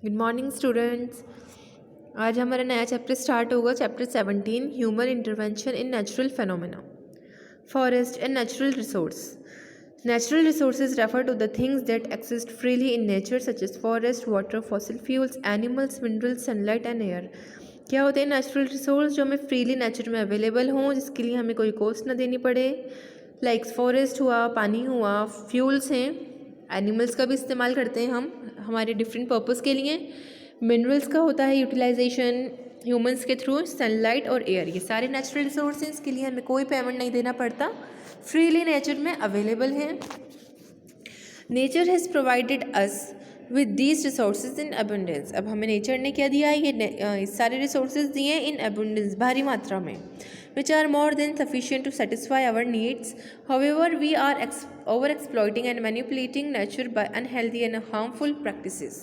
Good morning students. आज हमारा नया चैप्टर स्टार्ट होगा, chapter 17, human intervention in natural phenomena, forest and natural resource. Natural resources refer to the things that exist freely in nature such as forest, water, fossil fuels, animals, minerals, sunlight and air। क्या होते हैं natural resource? जो हमें freely nature में available हों, जिसके लिए हमें कोई कॉस्ट ना देनी पड़े। लाइक फॉरेस्ट हुआ, पानी हुआ, फ्यूल्स हैं, एनिमल्स का भी इस्तेमाल करते हैं हम हमारे डिफरेंट पर्पस के लिए। मिनरल्स का होता है यूटिलाइजेशन ह्यूमंस के थ्रू, सनलाइट और एयर, ये सारे नेचुरल रिसोर्सेज के लिए हमें कोई पेमेंट नहीं देना पड़ता, फ्रीली नेचर में अवेलेबल हैं। Nature has provided us with these resources in abundance. अब हमें नेचर ने क्या दिया है? ये सारे रिसोर्सेज दिए इन अबंडेंस, भारी मात्रा में, which are more than sufficient to satisfy our needs. However, we are over exploiting and manipulating nature by unhealthy and harmful practices।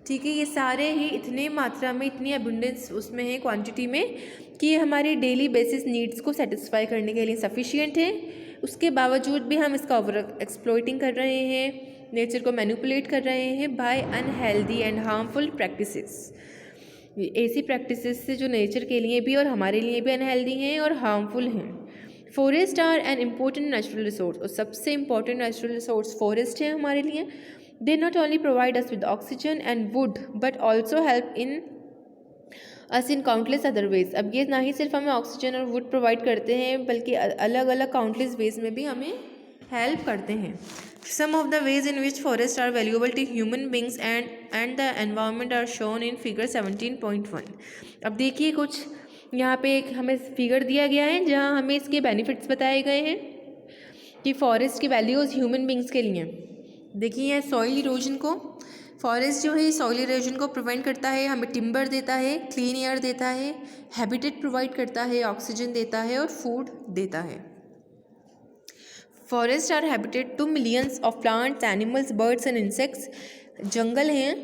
ठीक है, ये सारे ही इतने मात्रा में, इतनी अबंडेंस उसमें है, क्वांटिटी में, कि ये हमारी डेली बेसिस नीड्स को सेटिस्फाई करने के लिए सफिशिएंट है। उसके बावजूद भी हम इसका ओवर एक्सप्लॉइटिंग कर रहे हैं, नेचर को मैनिपुलेट कर रहे हैं by unhealthy and harmful practices. ऐसी प्रैक्टिसेस से जो नेचर के लिए भी और हमारे लिए भी अनहेल्दी हैं और हार्मफुल हैं। Forest are an important natural resource, और सबसे इम्पोर्टेंट नेचुरल रिसोर्स फॉरेस्ट है हमारे लिए। They not only provide us with oxygen and wood but also help in us in countless other ways. अब ये ना ही सिर्फ हमें ऑक्सीजन और वुड प्रोवाइड करते हैं, बल्कि अलग अलग काउंटलेस वेज में भी हमें हेल्प करते हैं। Some of the ways in which forest are valuable to human beings and the environment are shown in figure 17.1। अब देखिए, कुछ यहाँ पे एक हमें फिगर दिया गया है जहाँ हमें इसके बेनिफिट्स बताए गए हैं कि फॉरेस्ट की वैल्यूज़ ह्यूमन बींग्स के लिए। देखिए, सॉइल इरोजन को, फॉरेस्ट जो है सॉइल इरोजन को प्रिवेंट करता है, हमें टिम्बर देता है, क्लीन एयर देता है, हैबिटेट प्रोवाइड करता है, ऑक्सीजन देता है और फूड देता है। Forest are habitat to millions of plants, animals, birds and insects. जंगल हैं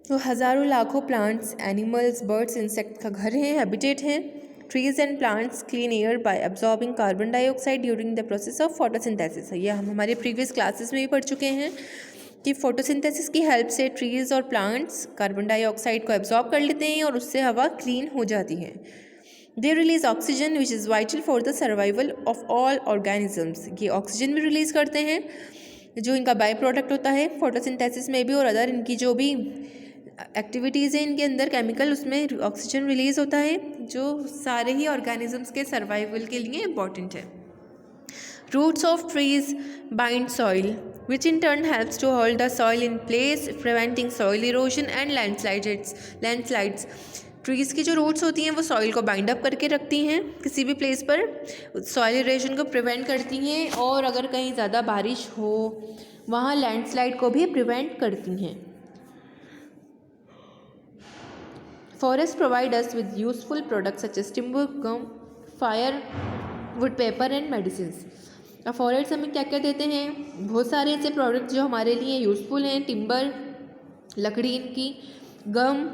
तो हज़ारों लाखों प्लांट्स, एनिमल्स, बर्ड्स, इंसेक्ट का घर है, हैबिटेट है। Trees and plants clean air by absorbing carbon dioxide during the process of photosynthesis. ये हम हमारे प्रीवियस क्लासेस में भी पढ़ चुके हैं कि फोटोसिंथेसिस की हेल्प से ट्रीज और प्लांट्स कार्बन डाइऑक्साइड को एब्जॉर्ब कर लेते हैं और उससे हवा क्लीन हो जाती है। They release oxygen which is vital for the survival of all organisms. ये ऑक्सीजन भी रिलीज़ करते हैं, जो इनका बाई प्रोडक्ट होता है फोटोसिंथेसिस में भी, और अदर इनकी जो भी एक्टिविटीज़ हैं इनके अंदर केमिकल, उसमें ऑक्सीजन रिलीज़ होता है, जो सारे ही ऑर्गेनिजम्स के सर्वाइवल के लिए इम्पॉर्टेंट है। Roots of trees bind soil which in turn helps to hold the soil in place, preventing soil erosion and landslides। Trees की जो रूट्स होती हैं वो सॉइल को बाइंड अप करके रखती हैं किसी भी प्लेस पर, सॉइल इरोजन को प्रिवेंट करती हैं, और अगर कहीं ज़्यादा बारिश हो वहाँ लैंडस्लाइड को भी प्रिवेंट करती हैं। Forest provide us with useful products such as timber, gum, fire wood, paper and medicines. अब फॉरेस्ट हमें क्या क्या देते हैं? बहुत सारे ऐसे प्रोडक्ट्स जो हमारे लिए यूज़फुल हैं, टिम्बर, लकड़ी इनकी, gum,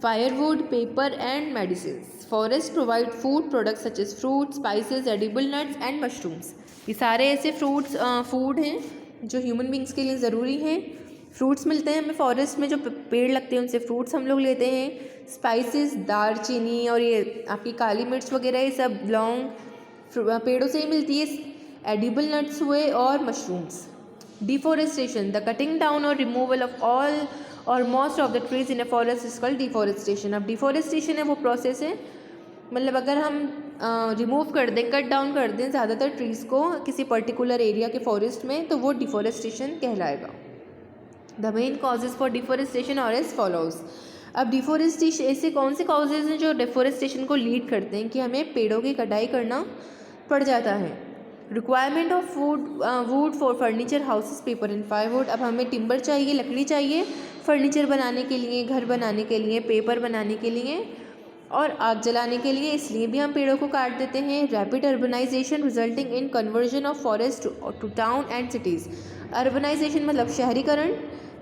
firewood, paper and medicines. Forest provide food products such as fruit, spices, edible nuts and mushrooms. ये सारे ऐसे फूड हैं जो ह्यूमन बींग्स के लिए ज़रूरी हैं। फ्रूट्स मिलते हैं हमें फॉरेस्ट में, जो पेड़ लगते हैं उनसे फ्रूट्स हम लोग लेते हैं। स्पाइसेस, दालचीनी और ये आपकी काली मिर्च वगैरह, ये सब लौंग पेड़ों से ही मिलती है। एडिबल नट्स हुए और mushrooms. Deforestation, the cutting down और रिमूवल ऑफ ऑल और most of the trees in a forest is called deforestation. अब डिफॉरेस्टेशन है वो प्रोसेस है, मतलब अगर हम रिमूव कर दें, कट डाउन कर दें ज़्यादातर ट्रीज़ को किसी पर्टिकुलर एरिया के फॉरेस्ट में, तो वो डिफॉरेस्टेशन कहलाएगा। The main causes for deforestation are as follows. अब डिफॉरेस्टेशन, ऐसे कौन से कॉजेज हैं जो डिफॉरेस्टेशन को लीड करते हैं कि हमें पेड़ों की कटाई करना पड़ जाता है? Requirement of would for furniture, houses, paper and firewood. अब हमें टिम्बर चाहिए, लकड़ी चाहिए फर्नीचर बनाने के लिए, घर बनाने के लिए, पेपर बनाने के लिए और आग जलाने के लिए, इसलिए भी हम पेड़ों को काट देते हैं। Rapid urbanisation resulting in conversion of forest to town and cities. Urbanisation मतलब शहरीकरण,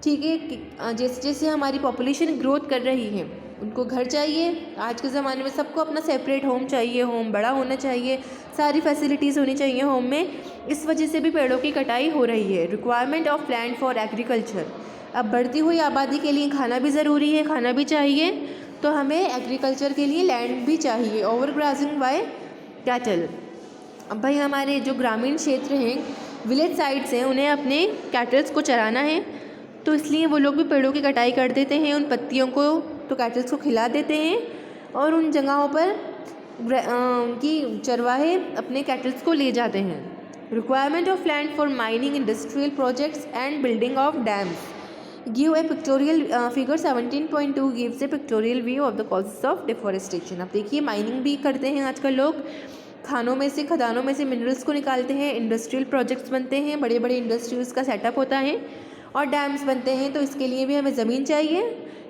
ठीक है। जैसे जैसे हमारी पॉपुलेशन ग्रोथ कर रही है, उनको घर चाहिए। आज के ज़माने में सबको अपना सेपरेट होम चाहिए, होम बड़ा होना चाहिए, सारी फैसिलिटीज़ होनी चाहिए होम में। इस वजह से भी पेड़ों की कटाई हो रही है। Requirement of land for agriculture, अब बढ़ती हुई आबादी के लिए खाना भी ज़रूरी है, खाना भी चाहिए, तो हमें एग्रीकल्चर के लिए लैंड भी चाहिए। Over grazing by cattle. अब भाई हमारे जो ग्रामीण क्षेत्र हैं, विलेज साइड्स हैं, उन्हें अपने कैटल्स को चराना है, तो इसलिए वो लोग भी पेड़ों की कटाई कर देते हैं, उन पत्तियों को तो कैटल्स को खिला देते हैं, और उन जगहों पर की चरवाहे अपने कैटल्स को ले जाते हैं। Requirement of land for mining, industrial projects and building of dams. Give a pictorial figure 17.2 gives A pictorial view of the causes of deforestation. अब देखिए माइनिंग भी करते हैं आजकल लोग, खानों में से, खदानों में से मिनरल्स को निकालते हैं, इंडस्ट्रियल प्रोजेक्ट्स बनते हैं, बड़े बड़े इंडस्ट्रीज का सेटअप होता है, और डैम्स बनते हैं, तो इसके लिए भी हमें ज़मीन चाहिए।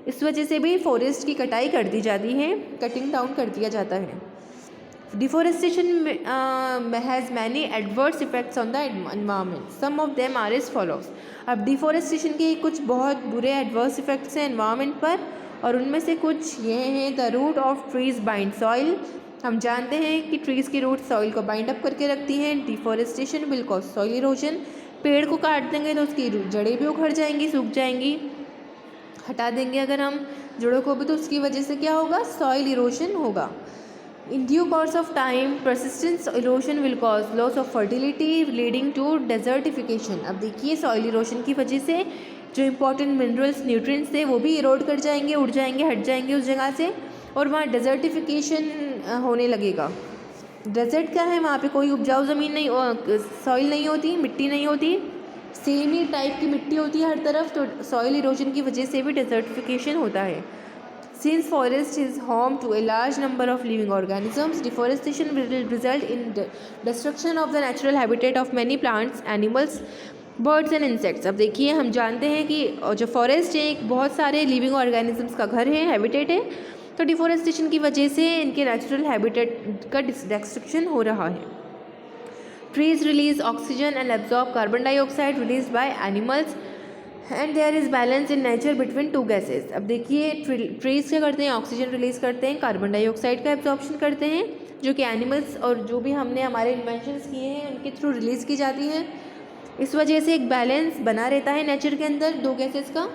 इस वजह से भी फॉरेस्ट की कटाई कर दी जाती है, कटिंग डाउन कर दिया जाता है। Deforestation has many adverse effects on the environment, some of them are as follows. अब डिफॉरेस्टेशन के कुछ बहुत बुरे एडवर्स इफेक्ट्स हैं एनवायरनमेंट पर, और उनमें से कुछ ये हैं। The root of trees bind soil. हम जानते हैं कि ट्रीज़ की रूट सॉइल को बाइंड अप करके रखती हैं। Deforestation will cause soil erosion. पेड़ को काट देंगे तो उसकी जड़ें भी उखड़ जाएंगी, सूख जाएंगी। हटा देंगे अगर हम जड़ों को भी, तो उसकी वजह से क्या होगा, सॉइल इरोजन होगा। In due course of time persistence erosion will cause loss of fertility leading to desertification. अब देखिए सॉइल इरोजन की वजह से जो इंपॉर्टेंट मिनरल्स, न्यूट्रिएंट्स थे, वो भी इरोड कर जाएंगे, उड़ जाएंगे, हट जाएंगे उस जगह से, और वहाँ डेजर्टिफिकेशन होने लगेगा। डेजर्ट क्या है, वहाँ पे कोई उपजाऊ ज़मीन नहीं, सॉइल नहीं होती, मिट्टी नहीं होती, सेम ही टाइप की मिट्टी होती है हर तरफ, तो सॉइल इरोजन की वजह से भी डेजर्टिफिकेशन होता है। Since forest is home to a large number of living organisms, deforestation will result in destruction of the natural habitat of many plants, animals, birds and insects। अब देखिए हम जानते हैं कि जो फॉरेस्ट है एक बहुत सारे लिविंग ऑर्गेनिजम्स का घर है, हैबिटेट है, तो डिफॉरेस्टेशन की वजह से इनके नेचुरल हैबिटेट का डिस्ट्रक्शन हो रहा है। Trees release oxygen and absorb carbon dioxide release by animals and there is balance in nature between two gases. अब देखिए ट्रीज़ क्या करते हैं, ऑक्सीजन रिलीज़ करते हैं, कार्बन डाइऑक्साइड का एब्जॉर्प्शन करते हैं, जो कि एनिमल्स और जो भी हमने हमारे इन्वेंशंस किए हैं उनके थ्रू रिलीज़ की जाती है। इस वजह से एक बैलेंस बना रहता है नेचर के अंदर दो गैसेज का।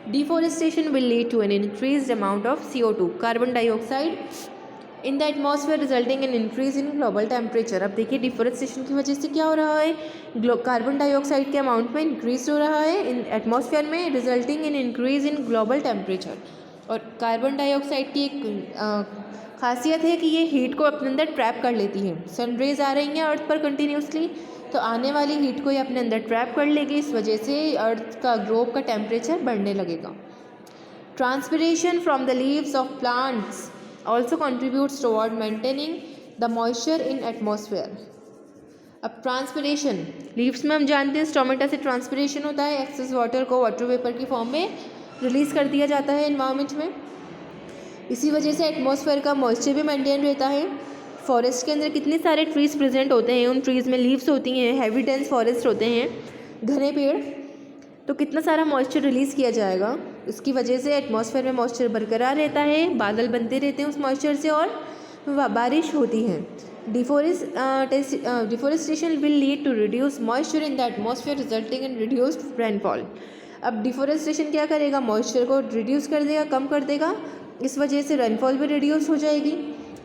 Deforestation will lead to an increase amount of CO2 carbon dioxide in the atmosphere resulting in increase in global temperature. अब देखिए डिफॉरेस्टेशन की वजह से क्या हो रहा है, कार्बन डाइऑक्साइड के अमाउंट में इंक्रीज हो रहा है इन एटमॉस्फेयर में, resulting in increase in global temperature. और कार्बन डाइऑक्साइड की एक खासियत है कि ये हीट को अपने अंदर ट्रैप कर लेती है। सनरेज आ रही हैं अर्थ पर कंटिन्यूसली, तो आने वाली हीट को ये अपने अंदर ट्रैप कर लेगी, इस वजह से अर्थ का ग्लोब का टेम्परेचर बढ़ने लगेगा। Transpiration from the leaves of plants also contributes toward maintaining the moisture in atmosphere। अब ट्रांसपिरेशन, लीव्स में हम जानते हैं स्टोमेटा से ट्रांसपिरेशन होता है, एक्सेस वाटर को वाटर वेपर की फॉर्म में रिलीज़ कर दिया जाता है एनवायरनमेंट में, इसी वजह से एटमॉस्फेयर का मॉइस्चर भी मेंटेन रहता है। फॉरेस्ट के अंदर कितने सारे ट्रीज़ प्रेजेंट होते हैं, उन ट्रीज़ में लीव्स होती हैं, हैवी डेंस फॉरेस्ट होते हैं, घने पेड़, तो कितना सारा मॉइस्चर रिलीज़ किया जाएगा। इसकी वजह से एटमॉस्फेयर में मॉइस्चर बरकरार रहता है, बादल बनते रहते हैं उस मॉइस्चर से, और बारिश होती है। Deforestation will lead to reduce moisture in the atmosphere resulting in reduced rainfall. अब डिफॉरेस्टेशन क्या करेगा, मॉइस्चर को रिड्यूस कर देगा, कम कर देगा, इस वजह से रेनफॉल भी रिड्यूस हो जाएगी।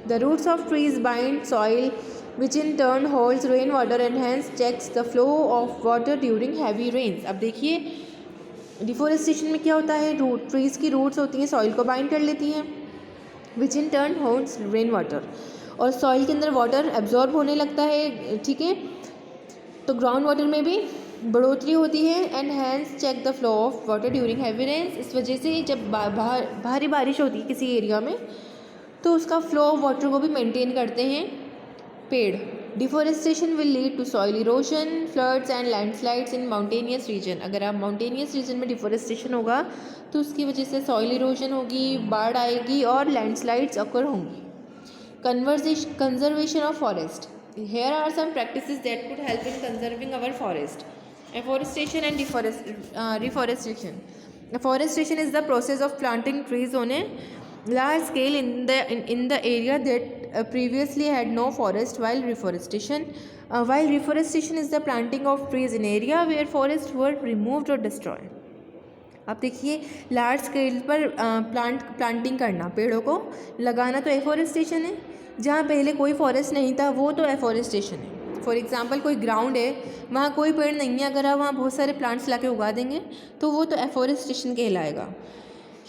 The roots of trees bind soil which in turn holds rain water and hence checks the flow of water during heavy rains। अब देखिए डिफॉरेस्टेशन में क्या होता है, ट्रीज़ की रूट्स होती हैं, सॉइल को बाइंड कर लेती हैं, which in turn holds rain water, और सॉइल के अंदर वाटर एब्जॉर्ब होने लगता है, ठीक है, तो ग्राउंड वाटर में भी बढ़ोतरी होती है। And hence check the flow of water during heavy rains. इस वजह से जब भारी बारिश होती है किसी एरिया में, तो उसका फ्लो ऑफ वाटर को भी मेंटेन करते हैं पेड़। Deforestation will lead to soil erosion, floods and landslides in mountainous region. अगर आप माउंटेनियस रीजन में डिफॉरेस्टेशन होगा तो उसकी वजह से सॉइल इरोजन होगी, बाढ़ आएगी और लैंडस्लाइड्स अकर होंगी। Conservation of forest, here are some practices that could help in conserving our forest. Afforestation and reforestation. Afforestation is the process of planting trees on a large scale in the area that previously had no forest, while reforestation is the planting of trees in area where forests were removed or destroyed. अब देखिए large scale पर planting करना, पेड़ों को लगाना तो afforestation है। जहाँ पहले कोई फॉरेस्ट नहीं था वो तो एफॉरेस्टेशन है। फॉर एग्जांपल कोई ग्राउंड है, वहाँ कोई पेड़ नहीं है, अगर आप वहाँ बहुत सारे प्लांट्स ला के उगा देंगे तो वो तो एफॉरेस्टेशन कहलाएगा।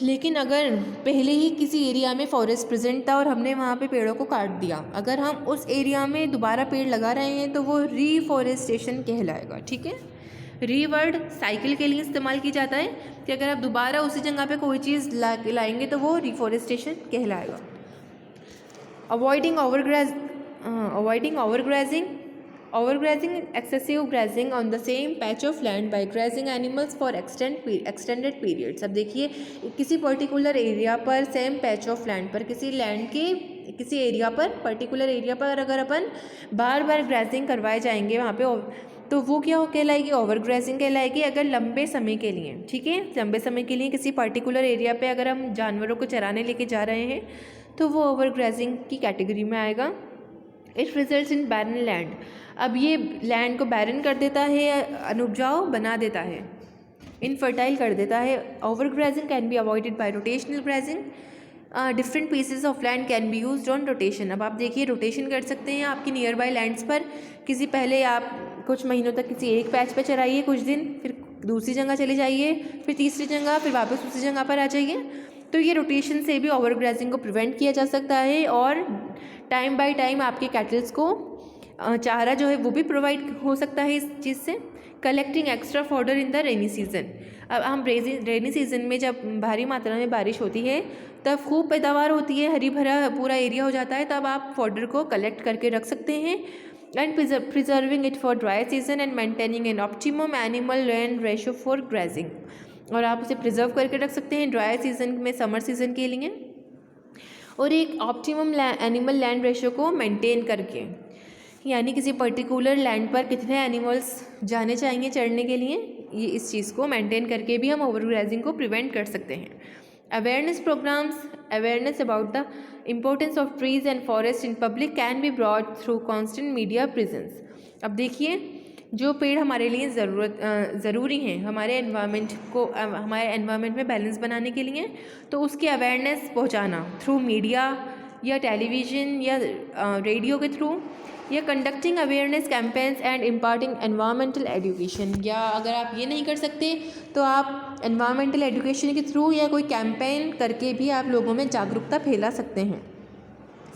लेकिन अगर पहले ही किसी एरिया में फॉरेस्ट प्रेजेंट था और हमने वहाँ पे पेड़ों को काट दिया, अगर हम उस एरिया में दोबारा पेड़ लगा रहे हैं तो वो रीफॉरेस्टेशन कहलाएगा। ठीक है, री वर्ड साइकिल के लिए इस्तेमाल की जाता है कि अगर आप दोबारा उसी जगह पे कोई चीज़ लाएंगे तो वो रिफॉरेस्टेशन कहलाएगा। Avoiding overgrazing excessive grazing on the same patch of land by grazing animals for extended periods. अब देखिए किसी पर्टिकुलर एरिया पर, सेम पैच ऑफ लैंड पर, किसी लैंड के किसी एरिया पर, पर्टिकुलर एरिया पर अगर अपन बार बार ग्राजिंग करवाए जाएंगे वहाँ पे, तो वो क्या कहलाएगी, ओवर ग्राजिंग कहलाएगी। अगर लंबे समय के लिए, ठीक है, लंबे समय के लिए किसी पर्टिकुलर एरिया पे अगर हम जानवरों को चराने लेके जा रहे हैं तो वो ओवर ग्राजिंग की कैटेगरी में आएगा। It results in barren land. अब ये लैंड को बैरन कर देता है, अनुपजाऊ बना देता है, इनफर्टाइल कर देता है। Over grazing can be avoided by rotational grazing. Different pieces of land can be used on rotation. अब आप देखिए रोटेशन कर सकते हैं आपकी नियर बाय लैंड्स पर। किसी पहले आप कुछ महीनों तक किसी एक पैच पे चराइए कुछ दिन, फिर दूसरी जगह चले जाइए, फिर तीसरी जगह, फिर वापस दूसरी जगह पर आ जाइए। तो ये रोटेशन से भी ओवर ग्राजिंग को प्रिवेंट किया जा सकता है और टाइम बाय टाइम आपके कैटल्स को चारा जो है वो भी प्रोवाइड हो सकता है इस चीज़ से। Collecting extra fodder in the rainy season. अब हम रेनी सीजन में जब भारी मात्रा में बारिश होती है तब खूब पैदावार होती है, हरी भरा पूरा एरिया हो जाता है, तब आप फॉडर को कलेक्ट करके रख सकते हैं। And preserving it for dry season and maintaining an optimum animal land ratio for grazing. और आप उसे प्रिजर्व करके रख सकते हैं ड्राई सीजन में, समर सीजन के लिए, और एक ऑप्टिमम एनिमल लैंड रेशो को मेंटेन करके, यानी किसी पर्टिकुलर लैंड पर कितने एनिमल्स जाने चाहिए चढ़ने के लिए, ये इस चीज़ को मेंटेन करके भी हम ओवरग्राजिंग को प्रिवेंट कर सकते हैं। Awareness programmes, awareness about the importance of trees and forest in public can be brought through constant media presence. अब देखिए जो पेड़ हमारे लिए ज़रूरी हैं हमारे एनवायरनमेंट में बैलेंस बनाने के लिए, तो उसकी अवेयरनेस पहुंचाना थ्रू मीडिया या टेलीविज़न या रेडियो के थ्रू, या conducting awareness campaigns and imparting environmental education. या अगर आप ये नहीं कर सकते तो आप एनवायरमेंटल एजुकेशन के थ्रू या कोई कैंपेन करके भी आप लोगों में जागरूकता फैला सकते हैं।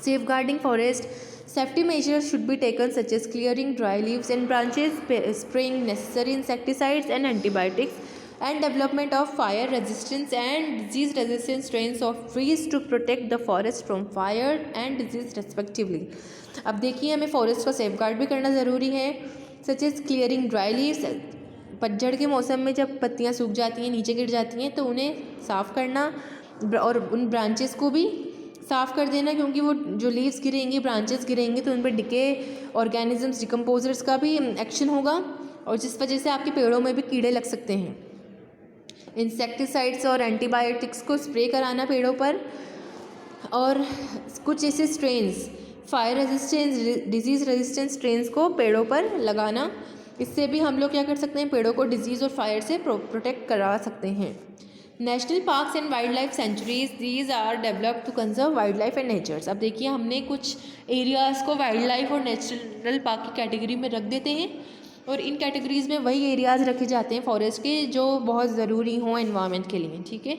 Safeguarding forest, safety measures should be taken such as clearing dry leaves and branches, spraying necessary insecticides and antibiotics, and development of fire resistance and disease resistant strains of trees to protect the forest from fire and disease respectively। अब देखिए हमें forest का safe guard भी करना ज़रूरी है, such as clearing dry leaves, पतझड़ के मौसम में जब पत्तियाँ सूख जाती हैं, नीचे गिर जाती हैं, तो उन्हें साफ़ करना और उन ब्रांचेस को भी साफ़ कर देना, क्योंकि वो जो लीव्स गिरेंगी, ब्रांचेस गिरेंगी, तो उन पर डिके ऑर्गेनिजम्स, डिकम्पोजर्स का भी एक्शन होगा और जिस वजह से आपके पेड़ों में भी कीड़े लग सकते हैं। इंसेक्टिसाइड्स और एंटीबायोटिक्स को स्प्रे कराना पेड़ों पर, और कुछ ऐसे strains, fire resistance, disease resistance strains को पेड़ों पर लगाना, इससे भी हम लोग क्या कर सकते हैं, पेड़ों को डिजीज़ और फायर से प्रोटेक्ट करा सकते हैं। National parks and wildlife sanctuaries, these are developed to conserve wildlife and natures. अब देखिए हमने कुछ एरियाज़ को वाइल्ड लाइफ और नेचुरल पार्क की कैटेगरी में रख देते हैं, और इन कैटेगरीज़ में वही एरियाज़ रखे जाते हैं फॉरेस्ट के जो बहुत ज़रूरी हों एनवायरनमेंट के लिए। ठीक है,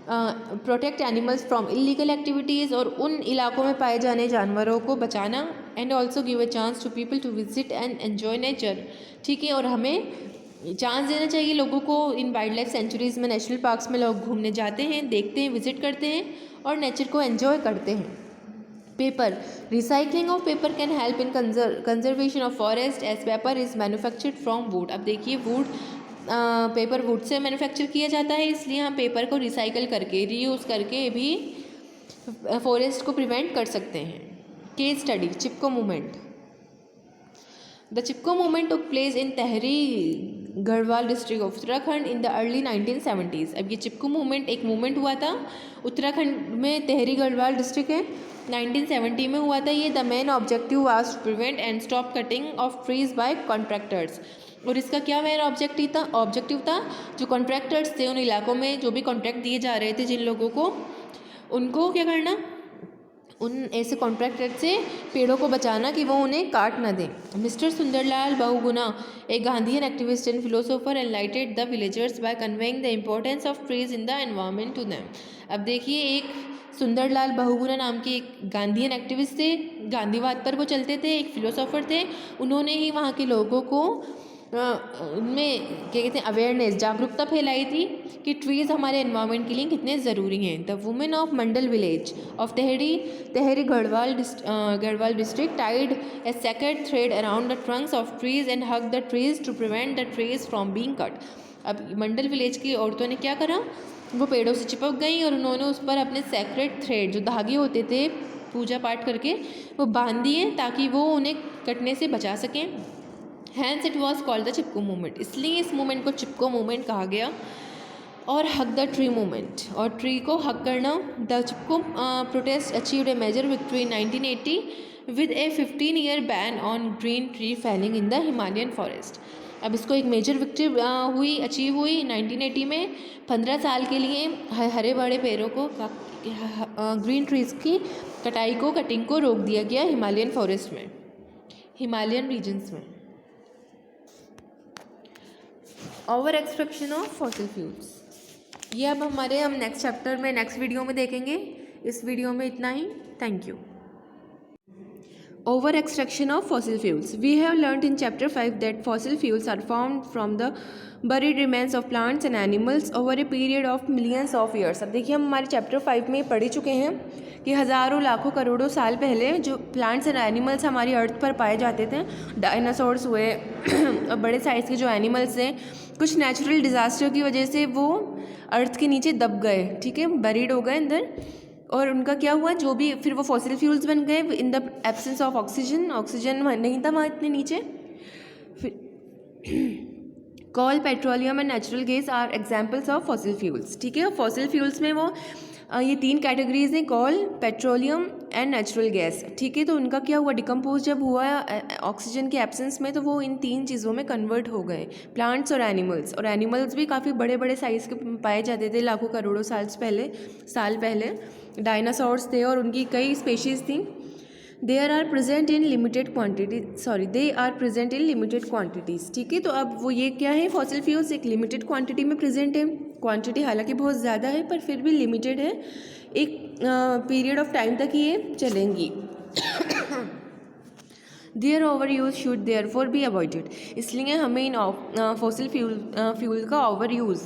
protect animals from illegal activities, और उन इलाकों में पाए जाने जानवरों को बचाना, and also give a chance to people to visit and enjoy nature. ठीक है, और हमें चांस देना चाहिए लोगों को। इन वाइल्ड लाइफ सेंचुरीज़ में, नेशनल पार्क्स में लोग घूमने जाते हैं, देखते हैं, विजिट करते हैं और नेचर को एंजॉय करते हैं। Paper, recycling of paper can help in conservation of forest as paper is manufactured from wood. अब देखिए वुड, पेपर वुड से मैन्युफैक्चर किया जाता है, इसलिए हम पेपर को रिसाइकल करके, रीयूज़ करके भी फॉरेस्ट को प्रिवेंट कर सकते हैं। Case study, Chipko movement. The Chipko movement took place in tehri Garhwal district of Uttarakhand in the early 1970s। अब ये चिपको मूवमेंट एक मूवमेंट हुआ था उत्तराखंड में, तहरी गढ़वाल डिस्ट्रिक्ट है, 1970 में हुआ था ये। The main objective was to prevent and stop cutting of trees by contractors. और इसका क्या मेन ऑब्जेक्टिव था जो कॉन्ट्रैक्टर्स थे उन इलाकों में जो भी कॉन्ट्रैक्ट दिए जा रहे थे जिन लोगों को, उनको क्या करना, उन ऐसे कॉन्ट्रैक्टर से पेड़ों को बचाना कि वो उन्हें काट ना दें। Mister Sundarlal Bahuguna, a Gandhian activist and philosopher, enlightened the villagers by conveying the importance of trees in the environment to them. अब देखिए, एक सुंदरलाल बहुगुणा नाम के एक गांधीयन एक्टिविस्ट थे, गांधीवाद पर वो चलते थे, एक फिलोसोफर थे। उन्होंने ही वहाँ के लोगों को उनमें क्या कहते हैं अवेयरनेस, जागरूकता फैलाई थी कि ट्रीज़ हमारे एनवायरनमेंट के लिए कितने ज़रूरी हैं। The women of Mandal village of Tehri Garhwal district tied a sacred thread around the trunks of trees and hug the trees to prevent the trees from being cut. अब मंडल विलेज की औरतों ने क्या करा, वो पेड़ों से चिपक गई और उन्होंने उस पर अपने सेक्रेट थ्रेड, जो धागे होते थे पूजा पाठ करके, वो बांध दिए ताकि वो उन्हें कटने से बचा सकें। Hence it was called the Chipko movement, इसलिए इस मूवमेंट को चिपको मूवमेंट कहा गया। और हक द ट्री मूवमेंट, और ट्री को हक करना। The Chipko protest achieved a major victory in 1980 with a 15-year ban on green tree felling in the Himalayan forest. अब इसको एक मेजर विक्ट्री अचीव हुई 1980 में। 15 साल के लिए हरे भरे पेड़ों को, ग्रीन ट्रीज़ की कटिंग को रोक दिया गया हिमालयन फॉरेस्ट में, हिमालयन रीजन्स में। Over extraction of fossil fuels, ये अब हम नेक्स्ट चैप्टर में, नेक्स्ट वीडियो में देखेंगे। इस वीडियो में इतना ही। Thank you. Over extraction of fossil fuels. We have learnt in chapter 5 that fossil fuels are formed from the buried remains of plants and animals over a period of millions of years. अब देखिए, हम हमारे chapter 5 में पढ़ चुके हैं कि हज़ारों लाखों करोड़ों साल पहले जो प्लांट्स एंड एनिमल्स हमारी अर्थ पर पाए जाते थे, डायनासोर्स हुए और बड़े साइज़ के जो एनिमल्स हैं, कुछ नेचुरल डिज़ास्टर की वजह से वो अर्थ के नीचे दब गए, ठीक है, बरीड हो गए अंदर। और उनका क्या हुआ, जो भी फिर वो फॉसिल फ्यूल्स बन गए in the absence of oxygen नहीं था वहाँ इतने नीचे। फिर coal, petroleum and natural gas are examples of fossil fuels, ठीक है। फॉसिल फ्यूल्स में वो ये 3 कैटेगरीज हैं, कोल, पेट्रोलियम एंड नेचुरल गैस, ठीक है। तो उनका क्या हुआ, डिकम्पोज जब हुआ ऑक्सीजन के एब्सेंस में, तो वो इन 3 चीज़ों में कन्वर्ट हो गए, प्लांट्स और एनिमल्स। और एनिमल्स भी काफ़ी बड़े बड़े साइज़ के पाए जाते थे लाखों करोड़ों साल पहले डायनासोर्स थे और उनकी कई स्पेशीज़ थी। They are present in limited quantities, ठीक है। तो अब वो ये क्या है, फॉसिल फ्यूल्स एक लिमिटेड क्वांटिटी में प्रेजेंट है, क्वांटिटी हालांकि बहुत ज़्यादा है पर फिर भी लिमिटेड है, एक पीरियड ऑफ टाइम तक ये चलेंगी। Their over use should therefore be avoided, इसलिए हमें इन फॉसिल फ्यूल का ओवर यूज़,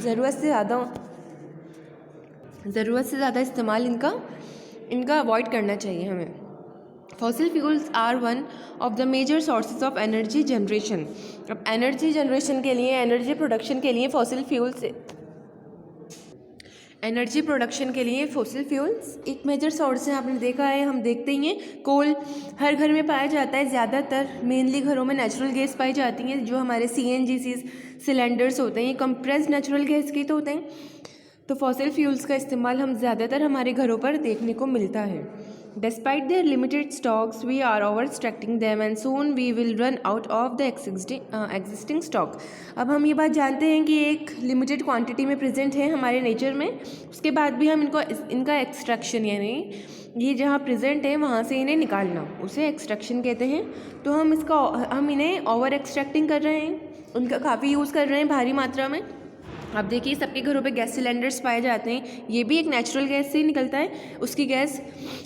ज़रूरत से ज़्यादा इस्तेमाल इनका अवॉइड करना चाहिए हमें। Fossil fuels are one of the major sources of energy generation. अब एनर्जी जनरेशन के लिए, एनर्जी प्रोडक्शन के लिए फॉसिल फ्यूल्स एक मेजर सोर्स है। आपने देखा है, हम देखते ही हैं, कोल हर घर में पाया जाता है, ज़्यादातर मेनली घरों में नेचुरल गैस पाई जाती हैं, जो हमारे CNG सिलेंडर्स होते हैं, ये कंप्रेस्ड नेचुरल गैस के तो होते हैं। तो फॉसिल फ्यूल्स का इस्तेमाल हम ज़्यादातर हमारे घरों पर देखने को मिलता है। Despite their limited stocks, we are overextracting them and soon we will run out of the existing stock. अब हम ये बात जानते हैं कि एक लिमिटेड क्वांटिटी में प्रेजेंट है हमारे नेचर में, उसके बाद भी हम इनका एक्सट्रैक्शन, यानी ये जहाँ प्रेजेंट है वहाँ से इन्हें निकालना, उसे एक्सट्रैक्शन कहते हैं। तो हम इन्हें ओवर एक्सट्रैक्टिंग कर रहे हैं, उनका काफ़ी यूज़ कर रहे हैं भारी मात्रा में। अब देखिए, सबके घरों पे गैस सिलेंडर्स पाए जाते हैं, ये भी एक नेचुरल गैस से ही निकलता है। उसकी गैस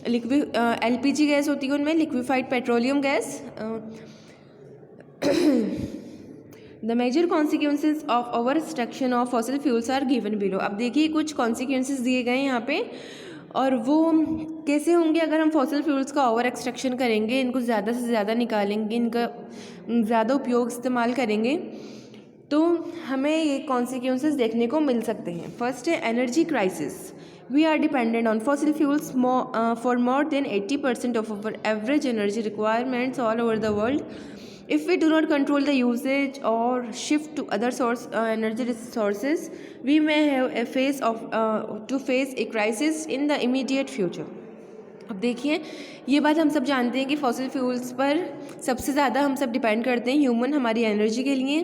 LPG गैस होती है, उनमें liquefied petroleum gas. The major consequences of over extraction of fossil fuels are given below. अब देखिए, कुछ कॉन्सिक्वेंसेज दिए गए हैं यहाँ पे, और वो कैसे होंगे अगर हम फॉसिल फ्यूल्स का ओवर एक्सट्रैक्शन करेंगे, इनको ज़्यादा से ज़्यादा निकालेंगे, इनका ज़्यादा उपयोग इस्तेमाल करेंगे, तो हमें ये कॉन्सिक्वेंसेस देखने को मिल सकते हैं। फर्स्ट है energy crisis. We are dependent on fossil fuels for more than 80% of our average energy requirements all over the world. If we do not control the usage और shift to other energy resources, we may have to face a crisis in the immediate future. अब अब देखिए, ये बात हम सब जानते हैं कि फॉसिल फ्यूल्स पर सबसे ज़्यादा हम सब डिपेंड करते हैं ह्यूमन हमारी एनर्जी के लिए,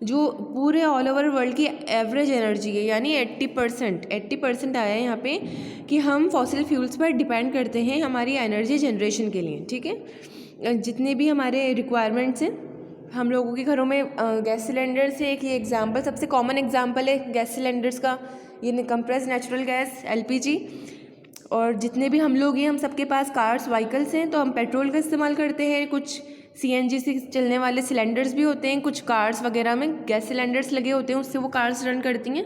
जो पूरे ऑल ओवर वर्ल्ड की एवरेज एनर्जी है, यानी 80% आया है यहाँ पे कि हम फॉसिल फ्यूल्स पर डिपेंड करते हैं हमारी एनर्जी जनरेशन के लिए। ठीक है, जितने भी हमारे रिक्वायरमेंट्स हैं, हम लोगों के घरों में गैस सिलेंडर से एक ये एग्जांपल, सबसे कॉमन एग्जांपल है गैस सिलेंडर्स का, ये कंप्रेस्ड नेचुरल गैस एलपीजी। और जितने भी हम लोग हैं, हम सबके पास कार्स व्हीकल्स हैं, तो हम पेट्रोल का इस्तेमाल करते हैं, कुछ सीएनजी से चलने वाले सिलेंडर्स भी होते हैं, कुछ कार्स वगैरह में गैस सिलेंडर्स लगे होते हैं, उससे वो कार्स रन करती हैं।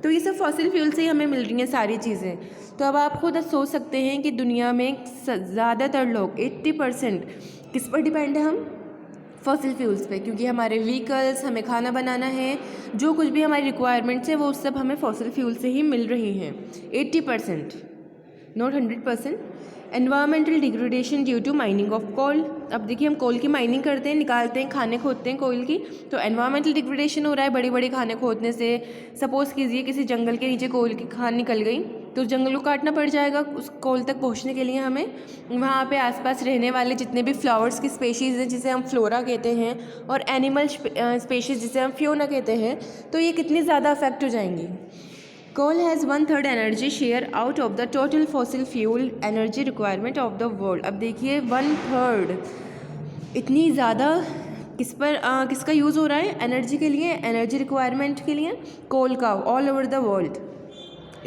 तो ये सब फॉसिल फ्यूल से ही हमें मिल रही हैं सारी चीज़ें। तो अब आप खुद सोच सकते हैं कि दुनिया में ज़्यादातर लोग 80% किस पर डिपेंड है, हम फॉसिल फ्यूल्स पे, क्योंकि हमारे व्हीकल्स, हमें खाना बनाना है, जो कुछ भी हमारी रिक्वायरमेंट्स है वो सब हमें फॉसिल फ्यूल से ही मिल रही हैं। 80%, नॉट 100%। Environmental degradation due to mining of coal. अब देखिए, हम कोल की माइनिंग करते हैं, निकालते हैं, खाने खोदते हैं कोल की, तो एनवायरमेंटल डिग्रेडेशन हो रहा है बड़ी बड़ी खाने खोदने से। सपोज़ कीजिए किसी जंगल के नीचे कोल की खान निकल गई, तो उस जंगल को काटना पड़ जाएगा उस कोल तक पहुंचने के लिए हमें। वहाँ पे आसपास रहने वाले जितने भी फ्लावर्स की स्पेशीज़ हैं, जिसे हम फ्लोरा कहते हैं, और एनिमल स्पेशीज़ जिसे हम फ्योना कहते हैं, तो ये कितनी ज़्यादा अफेक्ट हो जाएंगी। Coal has 1/3 energy share out of the total fossil fuel energy requirement of the world। अब देखिए, 1/3 इतनी ज़्यादा किसका यूज़ हो रहा है एनर्जी के लिए, एनर्जी रिक्वायरमेंट के लिए, कोल का, all over the world.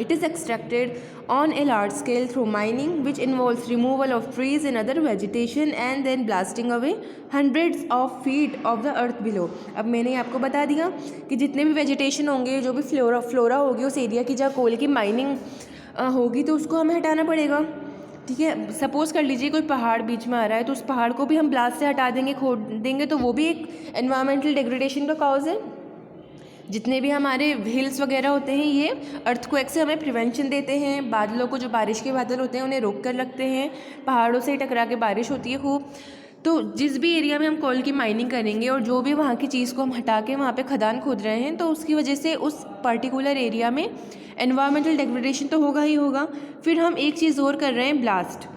It is extracted on a large scale through mining, which involves removal of trees and other vegetation and then blasting away hundreds of feet of the earth below। अब मैंने आपको बता दिया कि जितने भी vegetation होंगे, जो भी फ्लोरा होगी उस एरिया की, जहाँ कोल की माइनिंग होगी, तो उसको हमें हटाना पड़ेगा। ठीक है, सपोज़ कर लीजिए कोई पहाड़ बीच में आ रहा है, तो उस पहाड़ को भी हम ब्लास्ट से हटा देंगे, खोद देंगे, तो वो भी एक एनवायरमेंटल डिग्रेडेशन का कॉज है। जितने भी हमारे हिल्स वगैरह होते हैं, ये अर्थक्वेक से हमें प्रिवेंशन देते हैं। बादलों को, जो बारिश के बादल होते हैं, उन्हें रोक कर रखते हैं। पहाड़ों से टकरा के बारिश होती है खूब। तो जिस भी एरिया में हम कोल की माइनिंग करेंगे और जो भी वहाँ की चीज़ को हम हटा के वहाँ पे खदान खोद रहे हैं, तो उसकी वजह से उस पर्टिकुलर एरिया में एनवायरमेंटल डिग्रेडेशन तो होगा ही होगा। फिर हम एक चीज़ और कर रहे हैं, ब्लास्ट,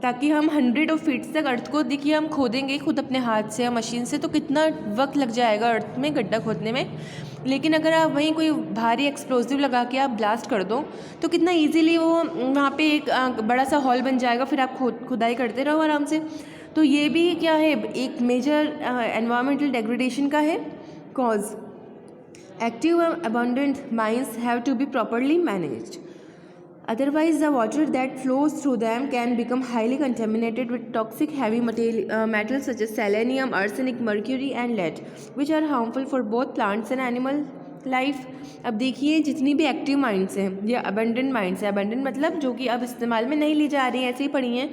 ताकि हम 100 फीट तक अर्थ को, देखिए हम खोदेंगे खुद अपने हाथ से या मशीन से, तो कितना वक्त लग जाएगा अर्थ में गड्ढा खोदने में। लेकिन अगर आप वहीं कोई भारी एक्सप्लोसिव लगा के आप ब्लास्ट कर दो, तो कितना इजीली वो वहाँ पे एक बड़ा सा हॉल बन जाएगा, फिर आप खुदाई करते रहो आराम से। तो ये भी क्या है, एक मेजर एनवायरमेंटल डिग्रेडेशन का है cause. Active abandoned mines have to be properly managed, otherwise the water that flows through them can become highly contaminated with toxic heavy metals such as selenium, arsenic, mercury and lead, which are harmful for both plants and animal life। अब देखिए, जितनी भी active mines हैं या abundant mines है, abundant मतलब जो कि अब इस्तेमाल में नहीं ली जा रही हैं, ऐसे ही पड़ी हैं,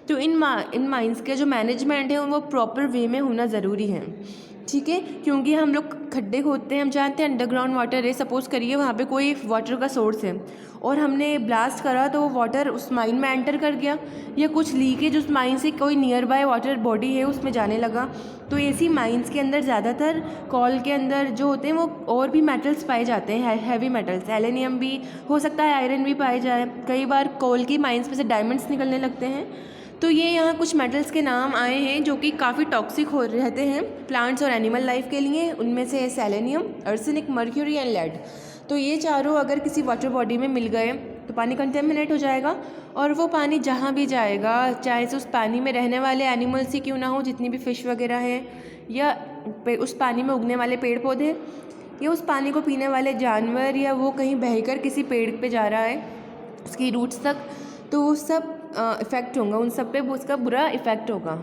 तो इन माइंस का जो मैनेजमेंट है वो प्रॉपर वे में होना ज़रूरी है। ठीक है, क्योंकि हम लोग खड्डे खोदते हैं, हम जानते हैं अंडरग्राउंड वाटर है, सपोज़ करिए वहाँ पे कोई वाटर का सोर्स है और हमने ब्लास्ट करा, तो वो वाटर उस माइन में एंटर कर गया, या कुछ लीकेज उस माइन से कोई नियर बाय वाटर बॉडी है उसमें जाने लगा। तो ऐसी माइंस के अंदर ज़्यादातर कोल के अंदर जो होते हैं वो और भी मेटल्स पाए जाते हैं, हैवी मेटल्स, सेलेनियम भी हो सकता है, आयरन भी पाए जाए। कई बार कोल की माइंस में से डायमंड्स निकलने लगते हैं। तो ये यहाँ कुछ मेटल्स के नाम आए हैं जो कि काफ़ी टॉक्सिक हो रहते हैं प्लांट्स और एनिमल लाइफ के लिए। उनमें से selenium, arsenic, mercury and lead. तो ये चारों अगर किसी वाटर बॉडी में मिल गए तो पानी कंटेमिनेट हो जाएगा, और वो पानी जहाँ भी जाएगा, चाहे से उस पानी में रहने वाले एनिमल्स ही क्यों ना हो, जितनी भी फ़िश वगैरह हैं, या उस पानी में उगने वाले पेड़ पौधे, या उस पानी को पीने वाले जानवर, या वो कहीं बहकर किसी पेड़ पे जा रहा है उसकी रूट्स तक, तो वो सब इफ़ेक्ट होगा, उन सब पे उसका बुरा इफ़ेक्ट होगा।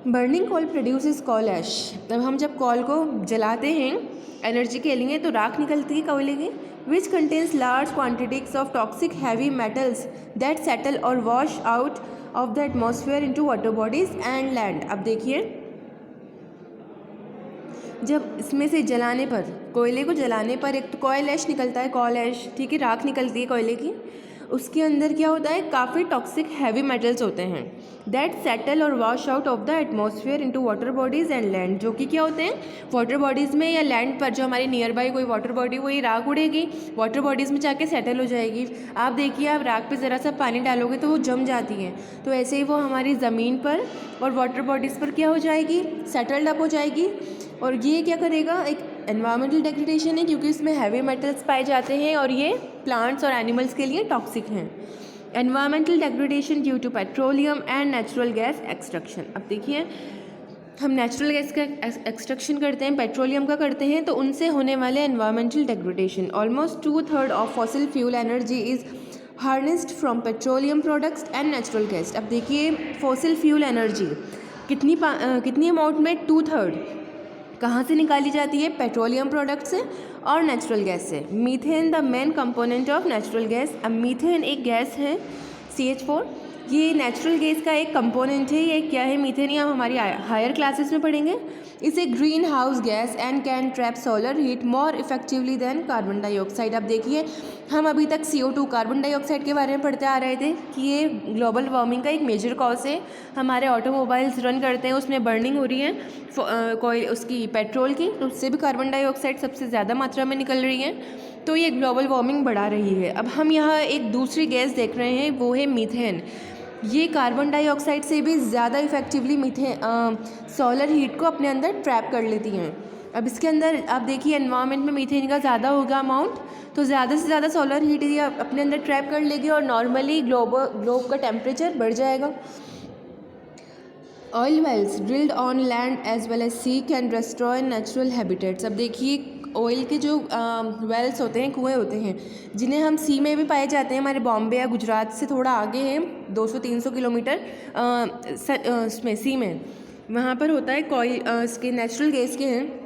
बर्निंग कोल प्रोड्यूसेस कोल ऐश। तब हम जब कोल को जलाते हैं एनर्जी के लिए, तो राख निकलती है कोयले की, which contains large quantities of toxic heavy metals that settle और wash out of the atmosphere into water bodies and land. अब देखिए, जब इसमें से जलाने पर, कोयले को जलाने पर एक तो कोयल ऐश निकलता है, कोल ऐश, ठीक है, राख निकलती है कोयले की, उसके अंदर क्या होता है, काफ़ी टॉक्सिक हैवी मेटल्स होते हैं दैट सेटल और wash out of the atmosphere into water bodies and land, जो कि क्या होते हैं वाटर बॉडीज़ में या लैंड पर, जो हमारी नियर बाई कोई वाटर बॉडी, वही राख उड़ेगी, वाटर बॉडीज़ में जाके सेटल हो जाएगी। आप देखिए, आप राख पे ज़रा सा पानी डालोगे तो वो जम जाती है, तो ऐसे ही वो हमारी ज़मीन पर और वाटर बॉडीज़ पर क्या हो जाएगी, सेटल्ड अप हो जाएगी। और ये क्या करेगा, एक एनवायरमेंटल डिग्रेडेशन है, क्योंकि इसमें हैवी मेटल्स पाए जाते हैं और ये प्लांट्स और एनिमल्स के लिए टॉक्सिक हैं। Environmental degradation due to petroleum and natural gas extraction. अब देखिए, हम नेचुरल गैस का एक्सट्रैक्शन करते हैं, पेट्रोलियम का करते हैं, तो उनसे होने वाले environmental degradation. Almost 2/3 of fossil fuel energy is harnessed from petroleum products and natural gas. अब देखिए, फॉसिल फ्यूल एनर्जी कितनी अमाउंट में, 2/3 कहाँ से निकाली जाती है, पेट्रोलियम प्रोडक्ट से और नेचुरल गैस से। Methane the main component of natural gas. अब मीथेन एक गैस है, CH4, ये नेचुरल गैस का एक कंपोनेंट है। ये क्या है, मीथेन, ये हम हमारी हायर क्लासेस में पढ़ेंगे। इसे greenhouse gas and can trap solar heat more effectively than carbon dioxide. अब देखिए, हम अभी तक CO2 कार्बन डाइऑक्साइड के बारे में पढ़ते आ रहे थे कि ये ग्लोबल वार्मिंग का एक मेजर कॉज है। हमारे ऑटोमोबाइल्स रन करते हैं, उसमें बर्निंग हो रही है कोई उसकी पेट्रोल की, तो उससे भी कार्बन डाइऑक्साइड सबसे ज़्यादा मात्रा में निकल रही है, तो ये ग्लोबल वार्मिंग बढ़ा रही है। अब हम यहाँ एक दूसरी गैस देख रहे हैं, वो है मीथेन। ये कार्बन डाइऑक्साइड से भी ज़्यादा इफेक्टिवली सोलर हीट को अपने अंदर ट्रैप कर लेती हैं। अब इसके अंदर आप देखिए, एनवायरनमेंट में मीथेन का ज़्यादा होगा अमाउंट, तो ज़्यादा से ज़्यादा सोलर हीट ये अपने अंदर ट्रैप कर लेगी और नॉर्मली ग्लोब का टेम्परेचर बढ़ जाएगा। Oil wells drilled on land as well as sea can destroy natural habitats. अब देखिए, ऑयल के जो वेल्स होते हैं, कुएँ होते हैं, जिन्हें हम सी में भी पाए जाते हैं, हमारे बॉम्बे या गुजरात से थोड़ा आगे हैं, 200-300 किलोमीटर उसमें सी में, वहाँ पर होता है इसके नेचुरल गैस के हैं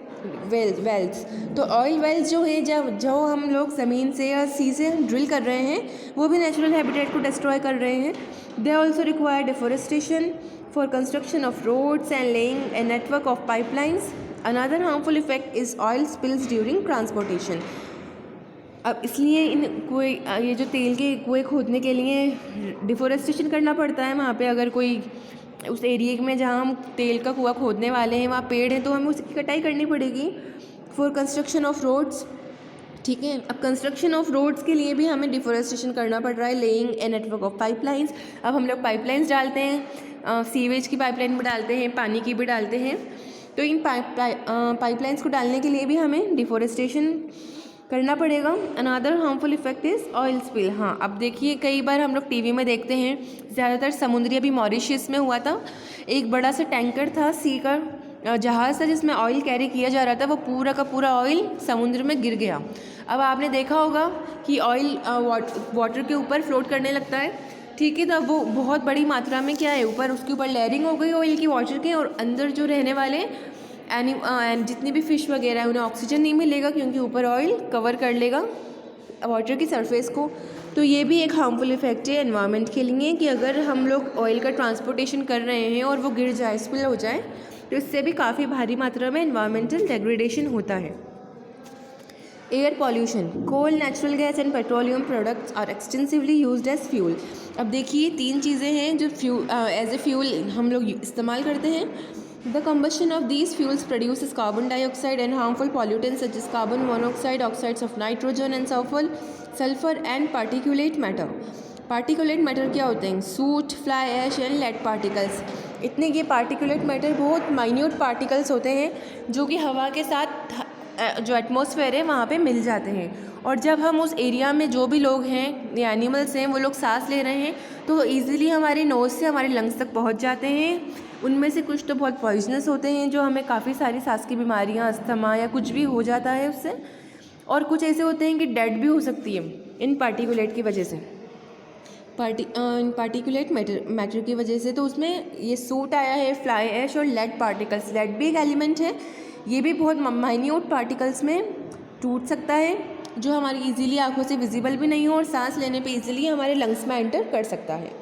वेल्स। तो ऑयल वेल्स जो है, जो हम लोग ज़मीन से या सी से ड्रिल कर रहे हैं, वो भी नेचुरल हैबिटेट को डिस्ट्रॉय कर रहे हैं। They also require deforestation for construction of roads and laying a network of pipelines. Another harmful effect is oil spills during transportation. अब इसलिए ये जो तेल के कुएँ खोदने के लिए डिफोरेस्टेशन करना पड़ता है वहाँ पे। अगर कोई उस एरिया में जहाँ हम तेल का कुआँ खोदने वाले हैं वहाँ पेड़ हैं, तो हमें उसकी कटाई करनी पड़ेगी। फॉर कंस्ट्रक्शन ऑफ रोड्स, ठीक है। अब कंस्ट्रक्शन ऑफ रोड्स के लिए भी हमें डिफोरेस्टेशन करना पड़ रहा है। Laying a network of pipelines, अब हम लोग पाइपलाइंस डालते हैं, सीवेज की पाइपलाइन भी डालते हैं, पानी की भी डालते हैं, तो इन पाइपलाइंस को डालने के लिए भी हमें डिफोरेस्टेशन करना पड़ेगा। Another harmful effect is oil spill. हाँ, अब देखिए, कई बार हम लोग टीवी में देखते हैं, ज़्यादातर समुद्री, अभी मॉरिशस में हुआ था, एक बड़ा सा टैंकर था, सी का जहाज़ था, जिसमें ऑयल कैरी किया जा रहा था, वो पूरा का पूरा ऑयल समुद्र में गिर गया। अब आपने देखा होगा कि ऑयल वाटर के ऊपर फ्लोट करने लगता है, ठीक है, तब वो बहुत बड़ी मात्रा में क्या है, ऊपर उसके ऊपर लेयरिंग हो गई ऑयल की वाटर के, और अंदर जो रहने वाले जितनी भी फिश वगैरह है उन्हें ऑक्सीजन नहीं मिलेगा, क्योंकि ऊपर ऑयल कवर कर लेगा वाटर की सरफेस को। तो ये भी एक हार्मफुल इफेक्ट है एनवायरनमेंट के लिए, कि अगर हम लोग ऑयल का ट्रांसपोर्टेशन कर रहे हैं और वो गिर जाए, स्पिल हो जाए, तो इससे भी काफ़ी भारी मात्रा में एनवायरमेंटल डिग्रेडेशन होता है। Air pollution, coal, natural gas and petroleum products are extensively used as fuel. अब देखिए, 3 चीज़ें हैं जो एज ए फ्यूल हम लोग इस्तेमाल करते हैं। The combustion of these fuels produces carbon dioxide and harmful pollutants such as carbon monoxide, oxides of nitrogen and sulfur and particulate matter. Particulate matter क्या होते हैं? soot, fly ash and lead particles. इतने ये particulate matter बहुत minute particles होते हैं, जो कि हवा के साथ जो एटमॉस्फेयर है वहाँ पे मिल जाते हैं, और जब हम उस एरिया में जो भी लोग हैं या एनिमल्स हैं वो लोग सांस ले रहे हैं, तो ईज़िली हमारे नोज़ से हमारे लंग्स तक पहुँच जाते हैं। उनमें से कुछ तो बहुत पॉइजनस होते हैं, जो हमें काफ़ी सारी सांस की बीमारियाँ, अस्थमा या कुछ भी हो जाता है उससे, और कुछ ऐसे होते हैं कि डेड भी हो सकती है इन पार्टिकुलेट की वजह से, पार्टिकुलेट मैटर की वजह से। तो उसमें ये सूट आया है, फ्लाई ऐश और लेड पार्टिकल्स। लेड भी एक एलिमेंट है, ये भी बहुत माइन्यूट पार्टिकल्स में टूट सकता है, जो हमारी इजीली आंखों से विजिबल भी नहीं हो और सांस लेने पे इजीली हमारे लंग्स में एंटर कर सकता है।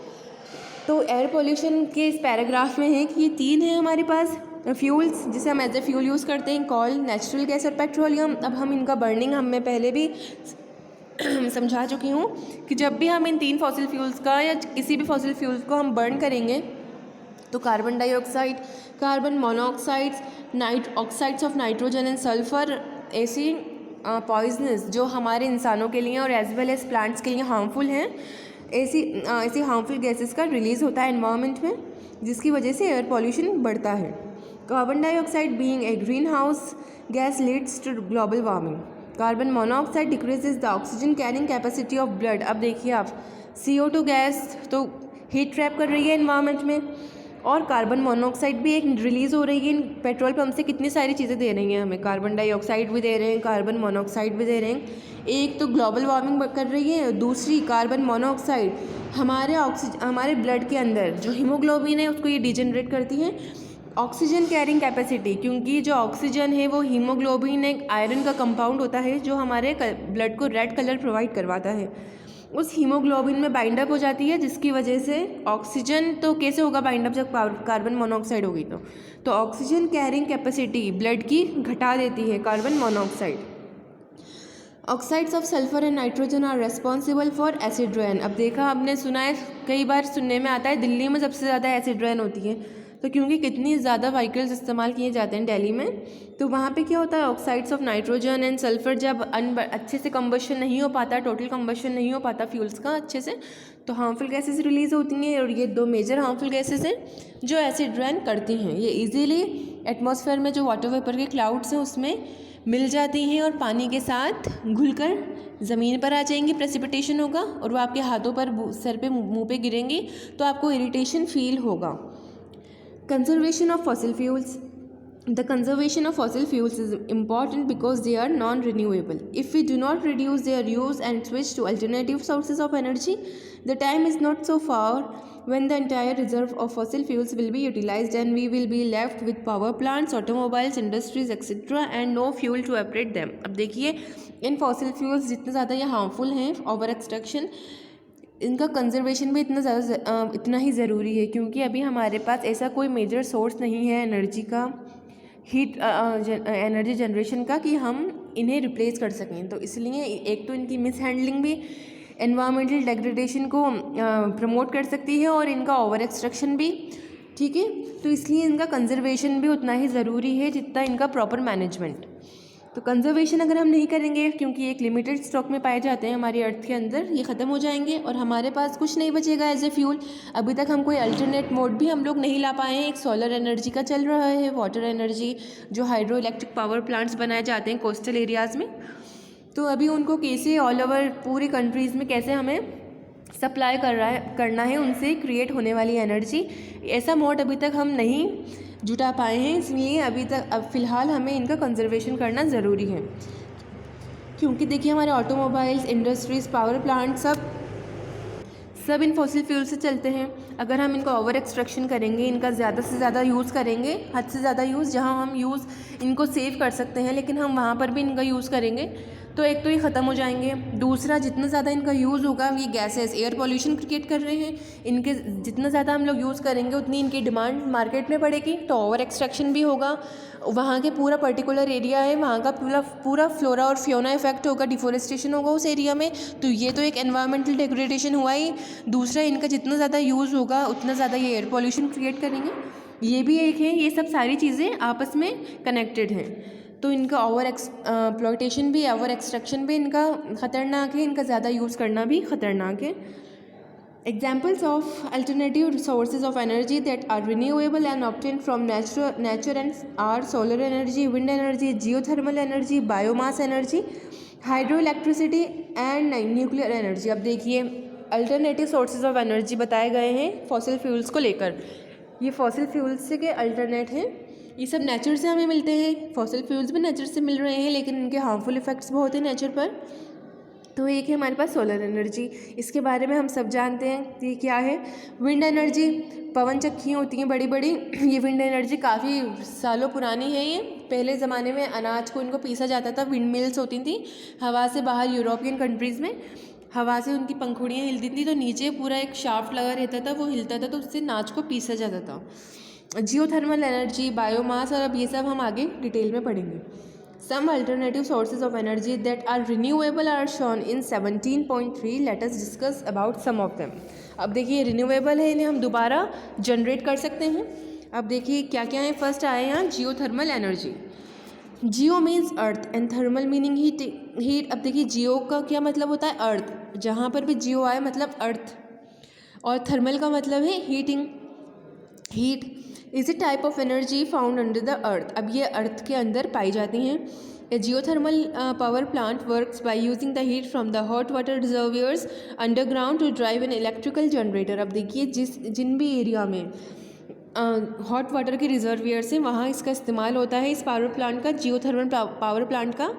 तो एयर पोल्यूशन के इस पैराग्राफ में है कि ये 3 हैं हमारे पास फ्यूल्स, जिसे हम एज ए फ्यूल यूज़ करते हैं, कॉल, नेचुरल गैस और पेट्रोलियम। अब हम इनका बर्निंग हमें पहले भी समझा चुकी हूँ कि जब भी हम इन 3 फॉसिल फ्यूल्स का या किसी भी फॉसिल फ्यूल्स को हम बर्न करेंगे तो carbon dioxide, carbon monoxides, oxides of nitrogen and sulphur, ऐसी पॉइजनस जो हमारे इंसानों के लिए और एज वेल एज प्लांट्स के लिए हार्मफुल हैं, ऐसी हार्मफुल गैसेस का रिलीज़ होता है एनवायरनमेंट में, जिसकी वजह से एयर पॉल्यूशन बढ़ता है। Carbon dioxide being a greenhouse gas leads to global warming. Carbon monoxide decreases the oxygen carrying capacity of blood. अब देखिए आप, CO2 गैस तो हीट ट्रैप कर रही है एनवायरनमेंट में, और कार्बन मोनोऑक्साइड भी एक रिलीज़ हो रही है। पेट्रोल पंप से कितनी सारी चीज़ें दे रही हैं हमें, कार्बन डाइऑक्साइड भी दे रहे हैं, कार्बन मोनोऑक्साइड भी दे रहे हैं। एक तो ग्लोबल वार्मिंग कर रही है, दूसरी कार्बन मोनोऑक्साइड हमारे ब्लड के अंदर जो हीमोग्लोबिन है उसको ये डिजनरेट करती है। ऑक्सीजन कैरिंग कैपेसिटी, क्योंकि जो ऑक्सीजन है वो हीमोग्लोबिन एक आयरन का कंपाउंड होता है जो हमारे ब्लड को रेड कलर प्रोवाइड करवाता है, उस हीमोग्लोबिन में बाइंड अप हो जाती है, जिसकी वजह से ऑक्सीजन तो कैसे होगा बाइंड अप जब कार्बन मोनोऑक्साइड होगी तो ऑक्सीजन कैरिंग कैपेसिटी ब्लड की घटा देती है carbon monoxide. Oxides of sulphur and nitrogen are responsible for acid rain. अब देखा आपने, सुना है, कई बार सुनने में आता है दिल्ली में सबसे ज़्यादा एसिड रेन होती है, तो क्योंकि कितनी ज़्यादा व्हीकल्स इस्तेमाल किए जाते हैं दिल्ली में, तो वहाँ पे क्या होता है, oxides of nitrogen and sulphur जब अच्छे से कंबशन नहीं हो पाता, टोटल कंबशन नहीं हो पाता फ्यूल्स का अच्छे से, तो हार्मफुल गैसेस रिलीज़ होती हैं। और ये 2 मेजर हार्मफुल गैसेस हैं जो एसिड रेन करती हैं। ये ईजीली एटमॉस्फेयर में जो वाटर वेपर के क्लाउड्स हैं उसमें मिल जाती हैं और पानी के साथ घुलकर ज़मीन पर आ जाएंगी, प्रेसिपिटेशन होगा और वो आपके हाथों पर, सर पे, मुंह पे गिरेंगी, तो आपको इरिटेशन फील होगा। Conservation of fossil fuels. The conservation of fossil fuels is important because they are non-renewable. If we do not reduce their use and switch to alternative sources of energy, the time is not so far when the entire reserve of fossil fuels will be utilized and we will be left with power plants, automobiles, industries, etc. and no fuel to operate them. अब देखिए, इन fossil fuels जितने ज़्यादा ये harmful हैं, over extraction, इनका conservation भी इतना ही ज़रूरी है, क्योंकि अभी हमारे पास ऐसा कोई मेजर सोर्स नहीं है एनर्जी का, एनर्जी जनरेशन का, कि हम इन्हें रिप्लेस कर सकें। तो इसलिए एक तो इनकी मिस हैंडलिंग भी एनवायरमेंटल डेग्रेडेशन को प्रमोट कर सकती है और इनका ओवर एक्सट्रैक्शन भी, ठीक है। तो इसलिए इनका कंजर्वेशन भी उतना ही ज़रूरी है जितना इनका प्रॉपर मैनेजमेंट। तो कंजर्वेशन अगर हम नहीं करेंगे, क्योंकि एक लिमिटेड स्टॉक में पाए जाते हैं हमारी अर्थ के अंदर, ये ख़त्म हो जाएंगे और हमारे पास कुछ नहीं बचेगा एज ए फ्यूल। अभी तक हम कोई अल्टरनेट मोड भी हम लोग नहीं ला पाए हैं। एक सोलर एनर्जी का चल रहा है, वाटर एनर्जी, जो हाइड्रो इलेक्ट्रिक पावर प्लांट्स बनाए जाते हैं कोस्टल एरियाज़ में, तो अभी उनको कैसे ऑल ओवर पूरी कंट्रीज़ में कैसे हमें सप्लाई करना है उनसे क्रिएट होने वाली एनर्जी, ऐसा मोड अभी तक हम नहीं जुटा पाए हैं। इसलिए अब फ़िलहाल हमें इनका कंजर्वेशन करना ज़रूरी है, क्योंकि देखिए हमारे ऑटोमोबाइल्स, इंडस्ट्रीज़, पावर प्लांट सब इन फॉसिल फ्यूल से चलते हैं। अगर हम इनका ओवर एक्सट्रैक्शन करेंगे, इनका ज़्यादा से ज़्यादा यूज़ करेंगे, हद से ज़्यादा यूज़, जहाँ हम इनको सेव कर सकते हैं लेकिन हम वहाँ पर भी इनका यूज़ करेंगे, तो एक तो ये ख़त्म हो जाएंगे। दूसरा, जितना ज़्यादा इनका यूज़ होगा, ये गैसेस एयर पॉल्यूशन क्रिएट कर रहे हैं, इनके जितना ज़्यादा हम लोग यूज़ करेंगे उतनी इनकी डिमांड मार्केट में बढ़ेगी, तो ओवर एक्सट्रैक्शन भी होगा। वहाँ के पूरा पर्टिकुलर एरिया है, वहाँ का पूरा फ्लोरा और फ्योना इफेक्ट होगा, डिफोरेस्टेशन होगा उस एरिया में, तो ये तो एक एनवायरमेंटल डिग्रेडेशन हुआ ही। दूसरा, इनका जितना ज़्यादा यूज़ होगा उतना ज़्यादा ये एयर पॉल्यूशन क्रिएट करेंगे, ये भी एक है। ये सब सारी चीज़ें आपस में कनेक्टेड हैं, तो इनका ओवर एक्सप्लॉयटेशन भी, ओवर एक्सट्रैक्शन भी इनका ख़तरनाक है, इनका ज़्यादा यूज़ करना भी ख़तरनाक है। Examples of alternative sources of energy that are renewable and obtained from nature and are solar energy, wind energy, geothermal energy, biomass energy, hydroelectricity and nuclear energy। अब देखिए, अल्टरनेटिव सोर्सेज ऑफ एनर्जी बताए गए हैं fossil fuels को लेकर। ये fossil fuels के alternate हैं, ये सब नेचर से हमें मिलते हैं, फॉसिल फ्यूल्स भी नेचर से मिल रहे हैं, लेकिन इनके हार्मफुल इफेक्ट्स बहुत हैं नेचर पर। तो एक है हमारे पास सोलर एनर्जी, इसके बारे में हम सब जानते हैं ये क्या है। विंड एनर्जी, पवन चक्कियाँ होती हैं बड़ी बड़ी, ये विंड एनर्जी काफ़ी सालों पुरानी है। ये पहले ज़माने में अनाज को इनको पीसा जाता था, विंड मिल्स होती थी हवा से बाहर, यूरोपियन कंट्रीज़ में हवा से उनकी पंखुड़ियाँ हिलती थी, तो नीचे पूरा एक शाफ्ट लगा रहता था, वो हिलता था, तो उससे अनाज को पीसा जाता था। जियोथर्मल एनर्जी, बायोमास, और अब ये सब हम आगे डिटेल में पढ़ेंगे। Some alternative sources of energy that are renewable are shown in 17.3. Let us discuss about some of them. अब देखिए रिन्यूएबल है, इन्हें हम दोबारा जनरेट कर सकते हैं. अब देखिए क्या क्या है. फर्स्ट आए यहाँ geothermal energy. Jio means earth and thermal meaning heat. अब देखिए जियो का क्या मतलब होता है, अर्थ. जहाँ पर भी जियो आए मतलब अर्थ, और थर्मल का मतलब है heating, heat. Is a type of energy found under the earth. अब ये अर्थ के अंदर पाई जाती हैं. A geothermal power plant works by using the heat from the hot water reservoirs underground to drive an electrical generator. अब देखिए जिन भी एरिया में हॉट वाटर के रिजर्वियर से वहाँ इसका इस्तेमाल होता है, इस पावर प्लांट का, जियोथर्मल पावर प्लांट का.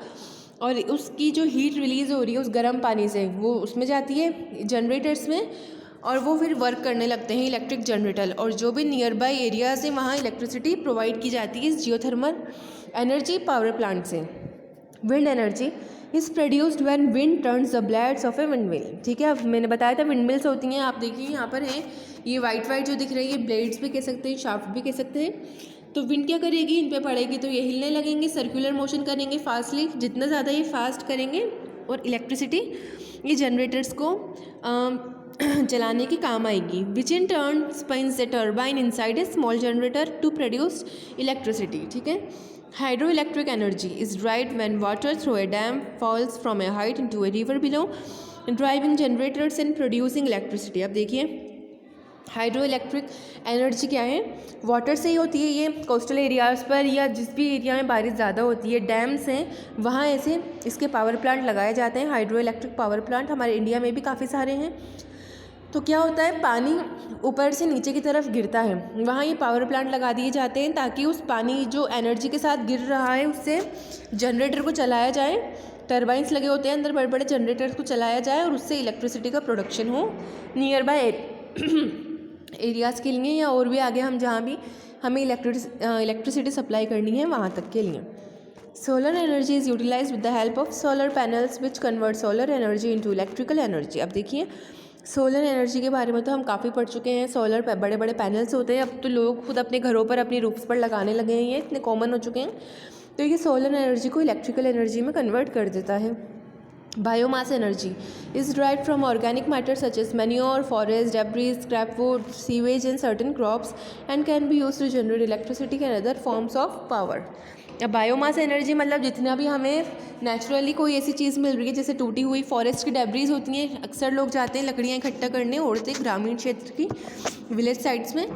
और उसकी जो हीट रिलीज़ हो रही है उस गर्म पानी से, वो उसमें जाती है जनरेटर्स में, और वो फिर वर्क करने लगते हैं इलेक्ट्रिक जनरेटर. और जो भी नियर बाई एरियाज है वहाँ इलेक्ट्रिसिटी प्रोवाइड की जाती है इस जियोथर्मल एनर्जी पावर प्लांट से. Wind energy is produced when wind turns the blades of a wind mill. ठीक है, अब मैंने बताया था विंड मिल्स होती हैं. आप देखिए यहाँ पर है ये वाइट जो दिख रही है, ब्लेड्स भी कह सकते हैं, शाफ्ट भी कह सकते हैं. तो विंड क्या करेगी, इन पे पड़ेगी तो ये हिलने लगेंगे, सर्कुलर मोशन करेंगे फास्टली. जितना ज़्यादा ये फास्ट करेंगे और इलेक्ट्रिसिटी ये जनरेटर्स को चलाने के काम आएगी. Which in turn spins the turbine inside a small generator to produce electricity. ठीक है. Hydro electric energy is derived when water through a dam falls from a height into a river below, driving generators and producing electricity. अब देखिए hydro electric energy क्या है, water से ही होती है. ये कोस्टल एरियाज़ पर या जिस भी एरिया में बारिश ज़्यादा होती है, डैम्स हैं, वहाँ ऐसे इसके पावर प्लांट लगाए जाते हैं, हाइड्रो इलेक्ट्रिक पावर प्लांट. हमारे इंडिया में भी काफ़ी सारे हैं. तो क्या होता है, पानी ऊपर से नीचे की तरफ गिरता है, वहाँ ये पावर प्लांट लगा दिए जाते हैं ताकि उस पानी जो एनर्जी के साथ गिर रहा है उससे जनरेटर को चलाया जाए. टर्बाइंस लगे होते हैं अंदर, बड़े बड़े जनरेटर को चलाया जाए और उससे इलेक्ट्रिसिटी का प्रोडक्शन हो नियर बाय एरियाज़ के लिए, या और भी आगे हम जहाँ भी हमें इलेक्ट्रिसिटी सप्लाई करनी है वहाँ तक के लिए. Solar energy is utilised with the help of solar panels which convert solar energy into electrical energy. अब देखिए सोलर एनर्जी के बारे में तो हम काफ़ी पढ़ चुके हैं. सोलर बड़े बड़े पैनल्स होते हैं, अब तो लोग खुद अपने घरों पर, अपनी रूफ्स पर लगाने लगे हैं, ये इतने कॉमन हो चुके हैं. तो ये सोलर एनर्जी को इलेक्ट्रिकल एनर्जी में कन्वर्ट कर देता है. Biomass energy is derived from organic matter such as manure, forest debris, scrap wood, sewage and certain crops and can be used to generate electricity and other forms of power. अब biomass energy मतलब जितना भी हमें naturally कोई ऐसी चीज़ मिल रही है, जैसे टूटी हुई फॉरेस्ट की डेब्रीज होती हैं, अक्सर लोग जाते हैं लकड़ियाँ इकट्ठा करने, औरतें ग्रामीण क्षेत्र की विलेज साइड्स में.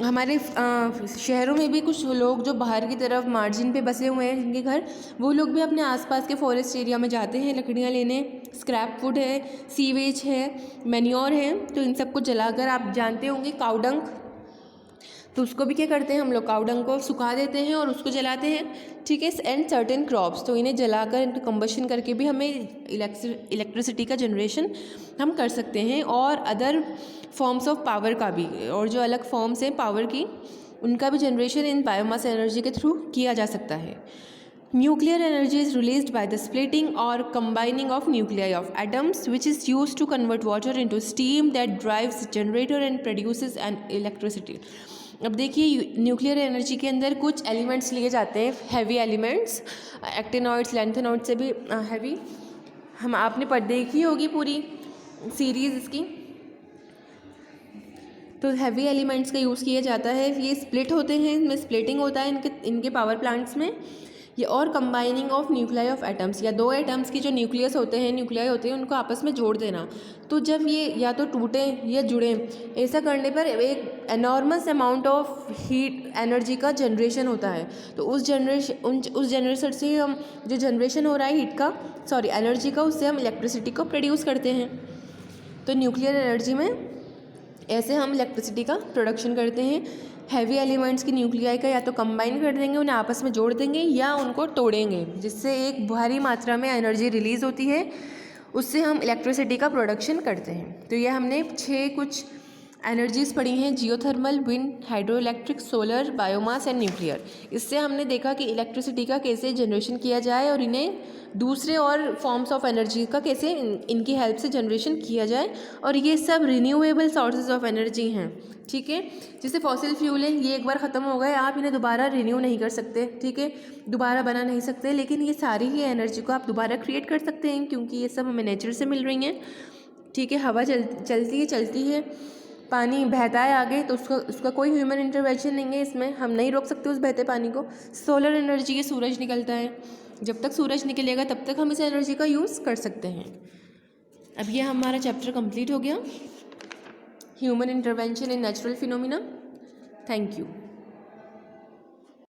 हमारे शहरों में भी कुछ लोग जो बाहर की तरफ मार्जिन पे बसे हुए हैं जिनके घर, वो लोग भी अपने आसपास के फॉरेस्ट एरिया में जाते हैं लकड़ियाँ लेने. स्क्रैप वुड है, सीवेज है, मैन्योर है, तो इन सबको जलाकर, आप जानते होंगे काउडंग, तो उसको भी क्या करते हैं हम लोग, काउडंग को सुखा देते हैं और उसको जलाते हैं. ठीक है. एंड सर्टेन क्रॉप्स, तो इन्हें जलाकर इनको कंबशन करके भी हमें इलेक्ट्रिसिटी का जनरेशन हम कर सकते हैं. और अदर फॉर्म्स ऑफ पावर का भी, और जो अलग फॉर्म्स हैं पावर की, उनका भी जनरेशन इन बायोमास एनर्जी के थ्रू किया जा सकता है. Nuclear energy is released by the splitting और combining of nuclei of atoms which is used to convert water into steam that drives generator and produces an electricity. अब देखिए nuclear energy के अंदर कुछ एलिमेंट्स लिए जाते हैं, हैवी एलिमेंट्स, एक्टिनॉइड्स, लैंथेनॉइड्स से भी हैवी. हम आपने देखी होगी पूरी सीरीज़ इसकी. तो हैवी एलिमेंट्स का यूज़ किया जाता है. ये स्प्लिट होते हैं, इनमें स्प्लिटिंग होता है इनके पावर प्लांट्स में. ये और combining of nuclei of atoms, या दो एटम्स की जो न्यूक्लियस होते हैं, न्यूक्लियाई होते हैं, उनको आपस में जोड़ देना. तो जब ये या तो टूटें या जुड़ें, ऐसा करने पर एक enormous amount of heat energy का जनरेशन होता है. तो उस जनरेशन से हम जो जनरेशन हो रहा है हीट का, सॉरी एनर्जी का, उससे हम इलेक्ट्रिसिटी को प्रोड्यूस करते हैं. तो न्यूक्लियर एनर्जी में ऐसे हम इलेक्ट्रिसिटी का प्रोडक्शन करते हैं. हैवी एलिमेंट्स की न्यूक्लियाई का या तो कंबाइन कर देंगे, उन्हें आपस में जोड़ देंगे, या उनको तोड़ेंगे, जिससे एक भारी मात्रा में एनर्जी रिलीज़ होती है, उससे हम इलेक्ट्रिसिटी का प्रोडक्शन करते हैं. तो ये हमने 6 कुछ एनर्जीज पढ़ी हैं geothermal, wind, hydro electric, solar, biomass and nuclear. इससे हमने देखा कि इलेक्ट्रिसिटी का कैसे जनरेशन किया जाए और इन्हें दूसरे और फॉर्म्स ऑफ एनर्जी का कैसे इनकी हेल्प से जनरेशन किया जाए, और ये सब रिन्यूएबल सोर्सेज ऑफ एनर्जी हैं। ठीक है, जैसे फॉसिल फ्यूल है, ये एक बार ख़त्म हो गए, आप इन्हें दोबारा रिन्यू नहीं कर सकते, ठीक है, दोबारा बना नहीं सकते, लेकिन ये सारी ही एनर्जी को आप दोबारा क्रिएट कर सकते हैं क्योंकि ये सब हमें नेचर से मिल रही हैं। ठीक है, हवा चलती है, पानी बहता है आगे, तो उसका कोई ह्यूमन इंटरवेंशन नहीं है इसमें, हम नहीं रोक सकते उस बहते पानी को। सोलर एनर्जी ये सूरज निकलता है, जब तक सूरज निकलेगा तब तक हम इस एनर्जी का यूज़ कर सकते हैं। अब ये हमारा चैप्टर कंप्लीट हो गया, human intervention in natural phenomena. Thank you.